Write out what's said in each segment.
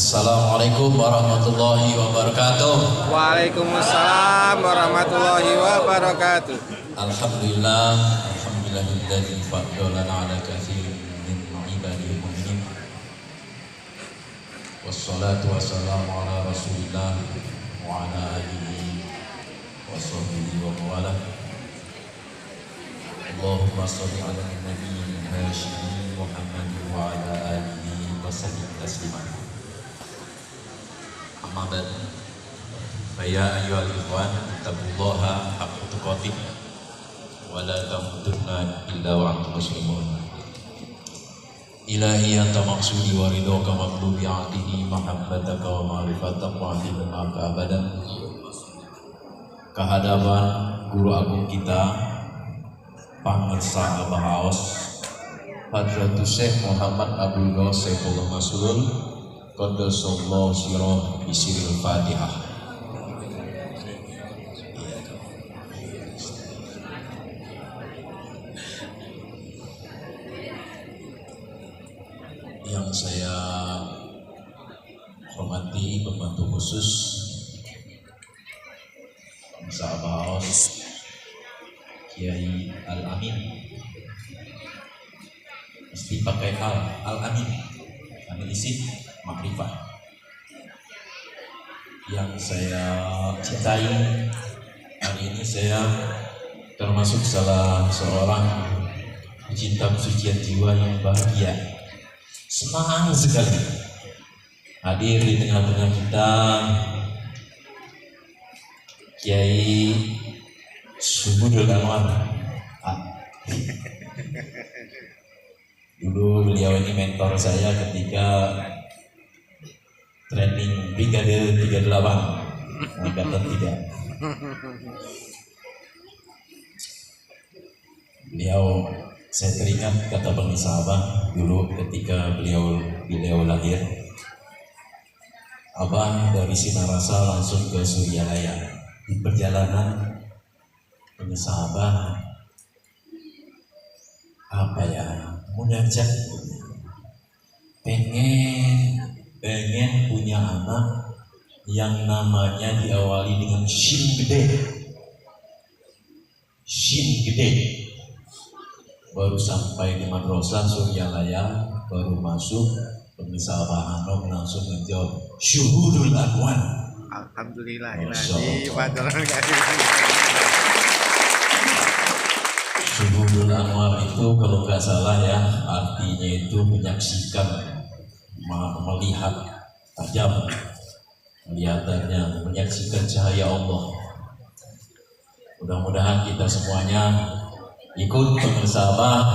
Assalamualaikum warahmatullahi wabarakatuh. Waalaikumsalam warahmatullahi wabarakatuh. Alhamdulillah, alhamdulillahilladzi faddalana ala katsirin min ibadihi mu'minin. Wassalatu wassalamu ala Rasulillah wa ala alihi wa sahbihi wa mawala. Allahumma shalli ala nabiyyil hasyimi Muhammad wa ala alihi wa sallim taslima. Amma ba'd. Ya ayyuhal ikhwan, taqullaha haqqa tuqatih wa la tamutunna illa wa antum muslimun. Ilahi anta maqsudi wa ridhaka maqlubi atihi mahabbataka wa ma'rifataka wa ma'aka abadan. Kehadapan guru agung kita Pangersa Abah Aos Hadratus Syekh Muhammad Abdul Ghaus Saifullah Masrur Qaddasallahu sirah bisiril Fatihah. Yang saya hormati pembantu khusus Pangersa Abah Aos Kiai Al-Amin, mesti pakai Al-Amin, Amin isim makrifah. Yang saya cintai, hari ini saya termasuk salah seorang pecinta kesucian jiwa yang bahagia, senang sekali hadir di tengah-tengah kita Kiai Subudul Anwar. Dulu beliau ini mentor saya ketika training Brigade 38 Angkatan 3. Beliau, saya teringat kata Bang Abah dulu ketika beliau lahir. Abah dari Sinarasa langsung ke Suryalaya. Di perjalanan Abah munajat, pengen punya anak yang namanya diawali dengan shin gede. Baru sampai di Madrasah Suryalaya, baru masuk Abah Hanom langsung menjawab syuhudul anwan. Alhamdulillah. Syuhudul Anwar itu kalau nggak salah ya, artinya itu menyaksikan, melihat tajam, melihatannya, menyaksikan cahaya Allah. Mudah-mudahan kita semuanya ikut bersama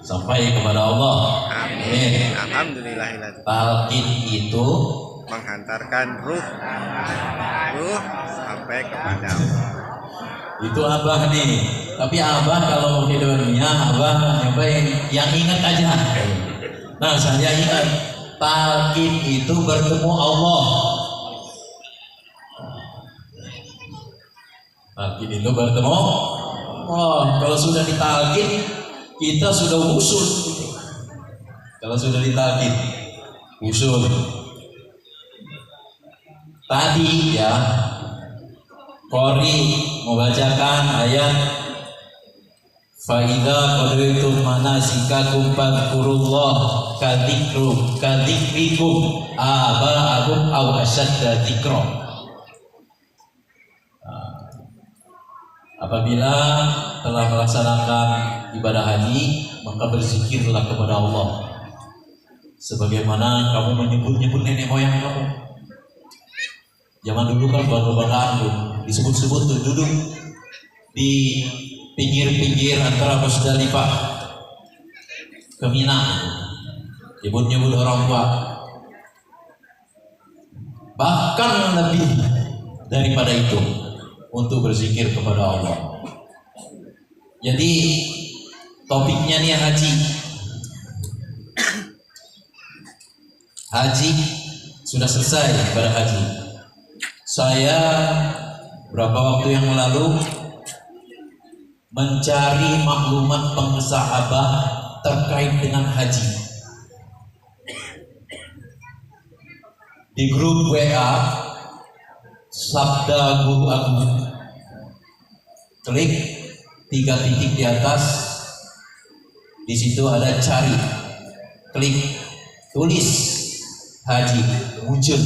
sampai kepada Allah. Amin. Alhamdulillah. Talqin itu menghantarkan ruh sampai kepada Allah. Itu Abah nih, tapi Abah kalau di dunia Abah yang ingat aja. Nah, saya ingat talqin itu bertemu Allah. Talqin itu bertemu Allah. Kalau sudah ditalqin kita sudah usul. Kalau sudah ditalqin usul. Tadi ya Qori membacakan ayat Fa'idha qadaitum manasikakum fadhkurullah kadhikrikum aba'akum aw asyadda dzikra. Apabila telah melaksanakan ibadah haji, maka berzikirlah kepada Allah sebagaimana kamu menyebut-nyebut nenek moyang kamu. Zaman dulu kan bangga-banggaan tuh, disebut-sebut tuh duduk di pinggir-pinggir antara Musdalifah ke Mina, nyebut-nyebut orang tua. Bahkan lebih daripada itu untuk berzikir kepada Allah. Jadi topiknya nih haji. Haji sudah selesai pada haji. Saya berapa waktu yang lalu mencari maklumat pengsahabah terkait dengan haji. di grup WA Sabda Guru Agung. Klik 3 titik di atas, di situ ada cari, klik tulis haji, muncul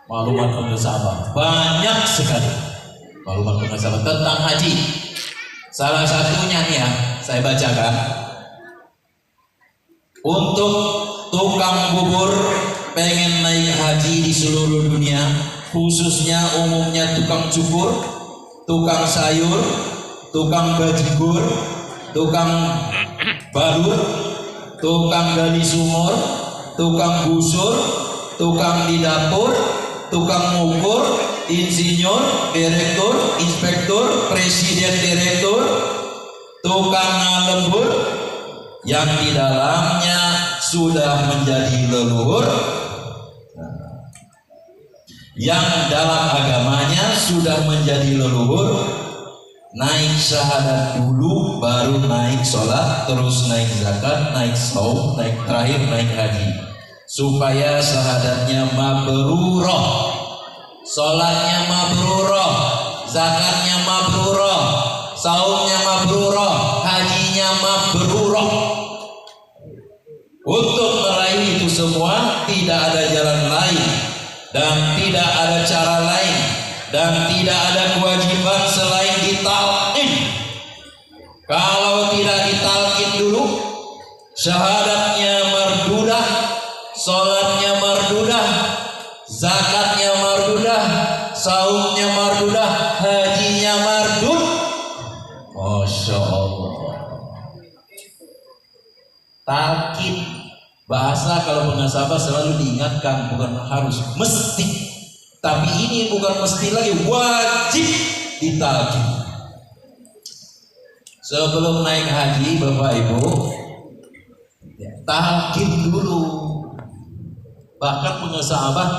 maklumat pengesabah banyak sekali maklumat pengesabah tentang haji. Salah satunya nih ya, saya bacakan. Untuk tukang bubur pengen naik haji di seluruh dunia, khususnya umumnya tukang cukur, tukang sayur, tukang bajigur, tukang balur, tukang gali sumur, tukang gusur, tukang di dapur, tukang ngukur, insinyur, direktur, inspektur, presiden direktur, tukang ngalembur yang di dalamnya sudah menjadi leluhur, yang dalam agamanya sudah menjadi leluhur, naik syahadat dulu baru naik sholat, terus naik zakat, naik saum, naik terakhir naik haji, supaya syahadatnya mabrurah, sholatnya mabrurah, zakatnya mabrurah, saumnya mabrurah, hajinya mabrurah. Untuk meraih itu semua tidak ada jalan lain dan tidak ada cara lain dan tidak ada kewajiban selain ditalqin. Kalau tidak ditalqin dulu, syahadatnya mardudah, sholatnya mardudah, zakatnya mardudah, saumnya mardudah, hajinya mardud. Masya Allah. Talqin, bahasa kalau pengasabah selalu diingatkan, bukan harus, mesti. Tapi ini bukan mesti lagi, wajib ditalqin. Sebelum naik haji, Bapak Ibu, talqin dulu. Bahkan pengasabah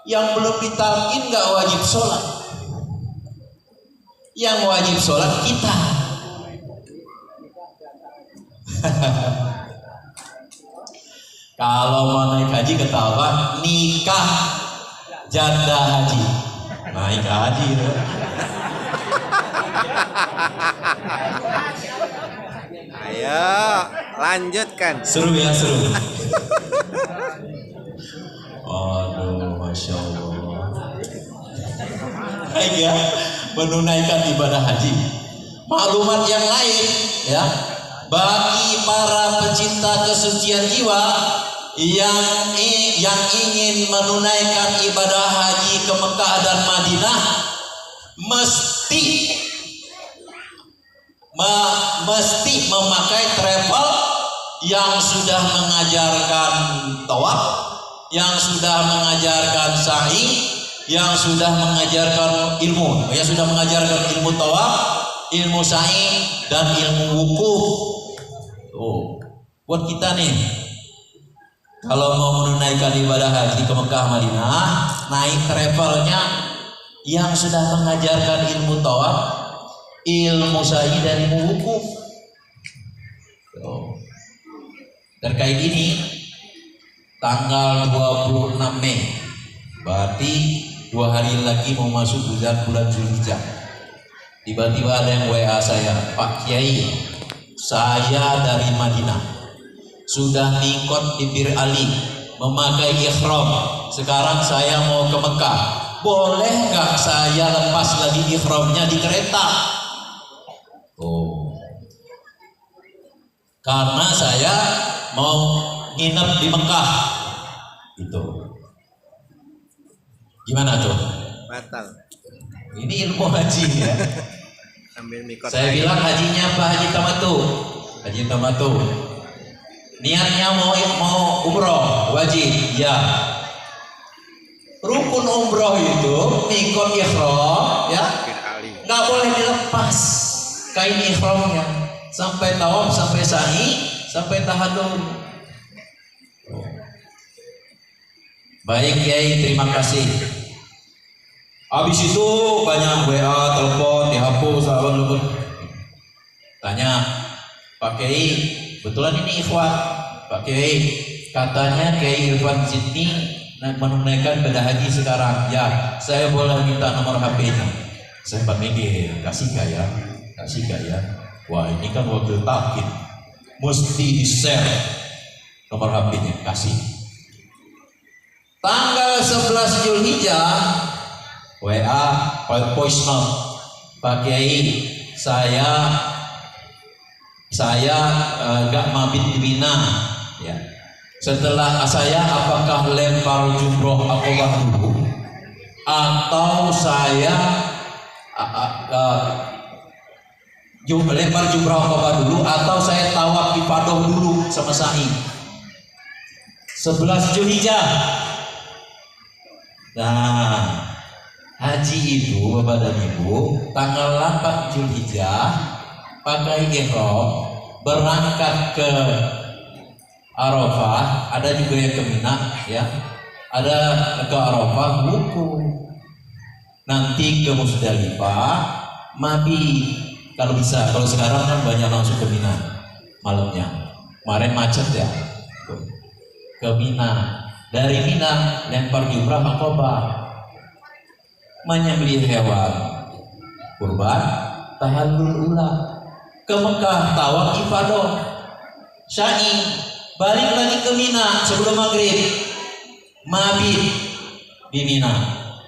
yang belum ditalqin nggak wajib sholat. Yang wajib sholat kita. Kalau mau naik haji ketawa, nikah janda haji, naik haji. Ayo lanjutkan. Seru ya, seru. Aduh, Masya Allah. Baik ya, menunaikan ibadah haji. Maklumat yang lain ya, bagi para pecinta kesucian jiwa yang ingin menunaikan ibadah haji ke Mekah dan Madinah, mesti memakai travel yang sudah mengajarkan tawaf, yang sudah mengajarkan sa'i, yang sudah mengajarkan ilmu, yang sudah mengajarkan ilmu tawaf, ilmu sa'i, dan ilmu wukuf. Oh, buat kita nih, kalau mau menunaikan ibadah haji ke Mekah Madinah, naik travelnya yang sudah mengajarkan ilmu tawaf, ilmu sa'i, dan ilmu wukuf. Oh. Terkait ini, tanggal 26 Mei, berarti 2 hari lagi mau masuk bulan Zulhijjah. Tiba-tiba ada yang WA saya, Pak Kiai, saya dari Madinah, sudah mikot di Bir Ali, memakai ihram. Sekarang saya mau ke Mekah. Boleh nggak saya lepas lagi ihramnya di kereta? Oh, karena saya mau nginep di Mekah. Itu gimana tuh? Batal. Ini ilmu haji ya. Ambil mikot. Saya bilang hajinya apa? Haji tamatu. Haji tamatu. Niatnya mau umroh wajib ya. Rukun umroh itu mikot ihram ya, nggak boleh dilepas kain ihramnya sampai tawaf, sampai sa'i, sampai tahallul. Baik Kiai, terima kasih. Habis itu banyak WA, telepon, dihapus, sahabat. Tanya, Pak Kiai, betulan ini ikhwan, Pak Kiai, katanya Kiai Irfan Sidni menunaikan beda haji sekarang, ya saya boleh minta nomor HP-nya. Saya panggil, kasih gak ya? Wah ini kan wakil takit, mesti di-share nomor HP-nya, kasih. Tanggal 11 Zulhijjah, WA, voice note, Pak Kiai, saya gak mabit di Mina, ya. Setelah saya apakah lempar jumroh akobah dulu atau saya lempar jumroh akobah dulu atau saya tawaf ifadah dulu sama sa'i. 11 Zulhijjah. Nah, haji itu Bapak dan Ibu tanggal 8 Zulhijjah pakai ihram berangkat ke Arafah, ada juga yang ke Mina, ya. Ada ke Arafah wukuf. Nanti ke Musdalifah, mabit kalau bisa. Kalau sekarang kan banyak langsung ke Mina malamnya. Kemarin macet ya. Ke Mina. Dari Mina lempar jumrah akobah. Menyembelih hewan kurban, tahallul ula. Ke Mekah tawaf ifadah. Sa'i, balik lagi ke Mina sebelum maghrib, mabit di Mina.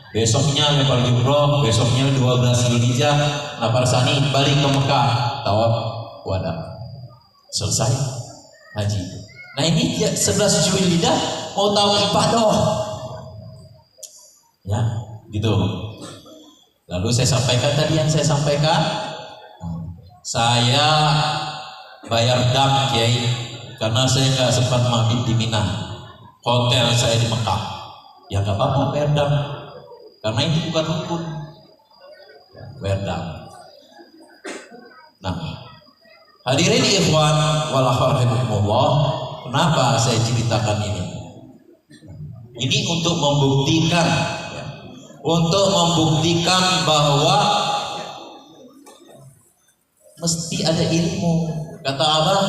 Besoknya lempar jumroh, besoknya 12 Zulhijjah lapar sani, balik ke Mekah tawaf wada, selesai haji. Nah ini 11 Zulhijjah mau tawaf ifadah, ya gitu. Lalu saya sampaikan tadi yang saya sampaikan, saya bayar dam Kiai karena saya nggak sempat mabit di Mina, hotel saya di Mekah. Ya nggak apa-apa, bayar dam, karena itu bukan rukun, bayar dam. Nah, hadirin ikhwan wal akhwat rahimakumullah, kenapa saya ceritakan ini? Ini untuk membuktikan, ya, bahwa mesti ada ilmu. Kata Abah,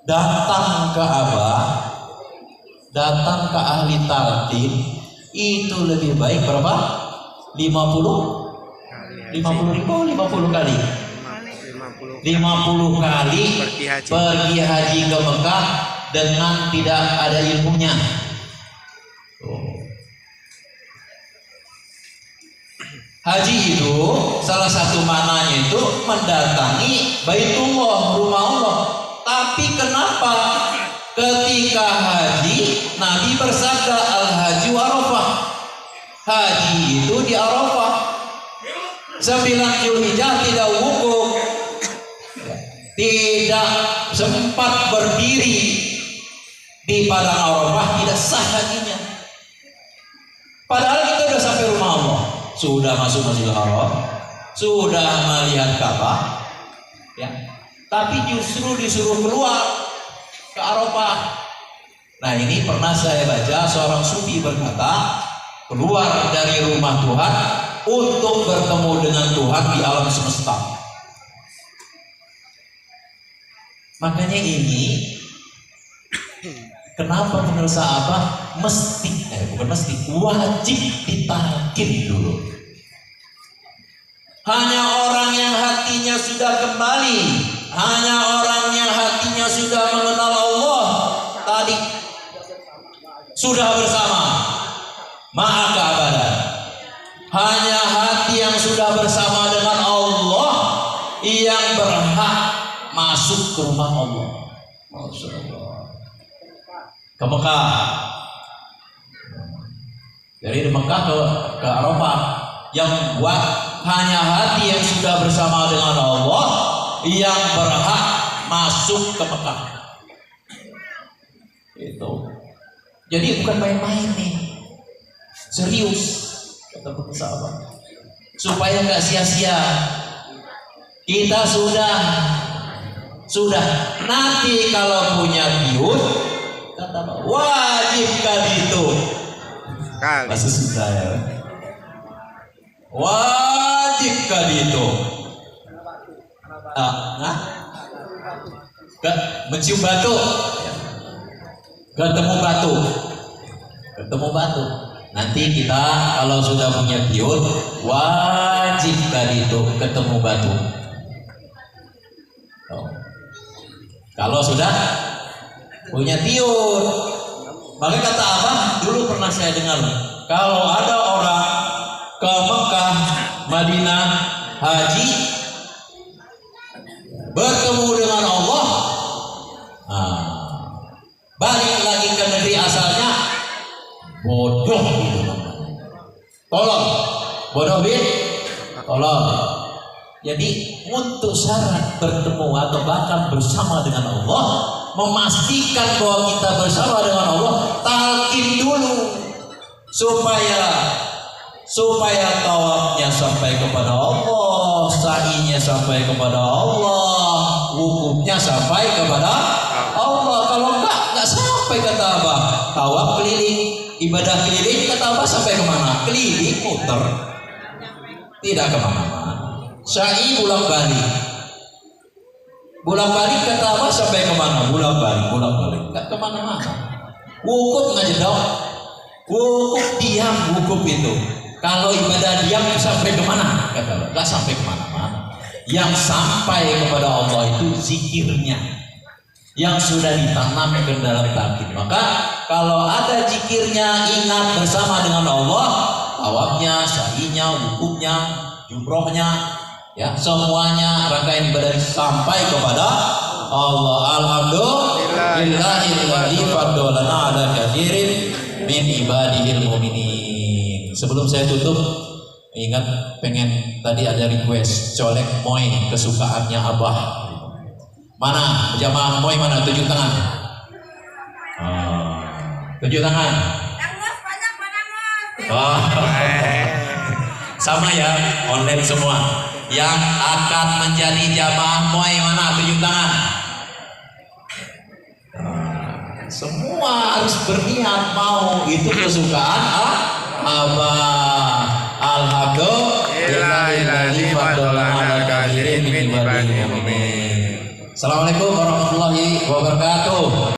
datang ke Abah, datang ke ahli talqin itu lebih baik berapa? 50 kali 50 kali pergi haji ke Mekah dengan tidak ada ilmunya. Haji itu salah satu maknanya itu mendatangi Baitullah, rumah Allah. Tapi kenapa ketika haji Nabi bersabda al-haji Arafah, haji itu di Arafah. 9 Zulhijjah tidak wukuf, tidak sempat berdiri di padang Arafah, tidak sah hajinya. Padahal kita sudah sampai rumah Allah, sudah masuk Masjidil Haram, sudah melihat Ka'bah, ya. Tapi justru disuruh keluar ke Arafah. Nah ini pernah saya baca seorang sufi berkata, keluar dari rumah Tuhan untuk bertemu dengan Tuhan di alam semesta. Makanya ini kenapa menurut sahabat bukan mesti, wajib ditalqin dulu. Hanya orang yang hatinya sudah kembali, hanya orang yang hatinya sudah mengenal Allah tadi, sudah bersama ma'a keabadan. Hanya hati yang sudah bersama dengan Allah yang berhak masuk ke rumah Allah. Masya Allah. Ke Mekah. Dari Mekah ke Arafah. Yang buat hanya hati yang sudah bersama dengan Allah yang berhak masuk ke Mekah. Itu. Jadi bukan main-main nih, serius, kata sahabat. Supaya nggak sia-sia. Kita sudah nanti kalau punya biut, kata wajib kali itu. Bahasa Sunda ya. Wajib kali itu. Mencium batu, ketemu batu, ketemu batu. Nanti kita kalau sudah punya tiun wajib tadi itu ketemu batu. Kalau sudah punya tiun, maka kata Abah dulu pernah saya dengar, kalau ada orang ke Mekah, Madinah, haji, bertemu dengan Allah, balik lagi ke negeri asalnya, bodoh itu namanya. Tolong, bodoh bin, tolong. Jadi untuk syarat bertemu atau bahkan bersama dengan Allah, memastikan bahwa kita bersama dengan Allah, talqin dulu supaya tawafnya sampai kepada Allah, sa'inya sampai kepada Allah, wukufnya sampai kepada Allah. Kalau enggak sampai, kata Abah. Tawaf keliling, ibadah keliling, kata Abah sampai kemana? Keliling, muter, tidak kemana-mana. Sa'i bolak balik kata Abah sampai kemana? Bolak balik, enggak kemana-mana. Wukuf ngajedok, wukuf diam, wukuf itu. Kalau ibadah diam sampai kemana? Kata Abah, enggak sampai kemana-mana. Yang sampai kepada Allah itu zikirnya, yang sudah ditanamkan dalam talqin. Maka kalau ada zikirnya, ingat bersama dengan Allah, tawafnya, sa'inya, wukufnya, jumrohnya, ya semuanya rangkaian ibadah sampai kepada Allah. Alhamdulillahilladzi faddalana ala katsirin min ibadihil mu'minin. Sebelum saya tutup, ingat pengen tadi ada request colek moy kesukaannya Abah. Mana jamaah moy, mana? Tunjuk tangan. Tunjuk tangan. Sama ya, online semua. Yang akan menjadi jamaah moy mana? Tunjuk tangan. Semua harus berniat mau, itu kesukaan Abah. Alhamdulillahilladzi faddalana ala katsirin min ibadihi. Assalamualaikum warahmatullahi wabarakatuh.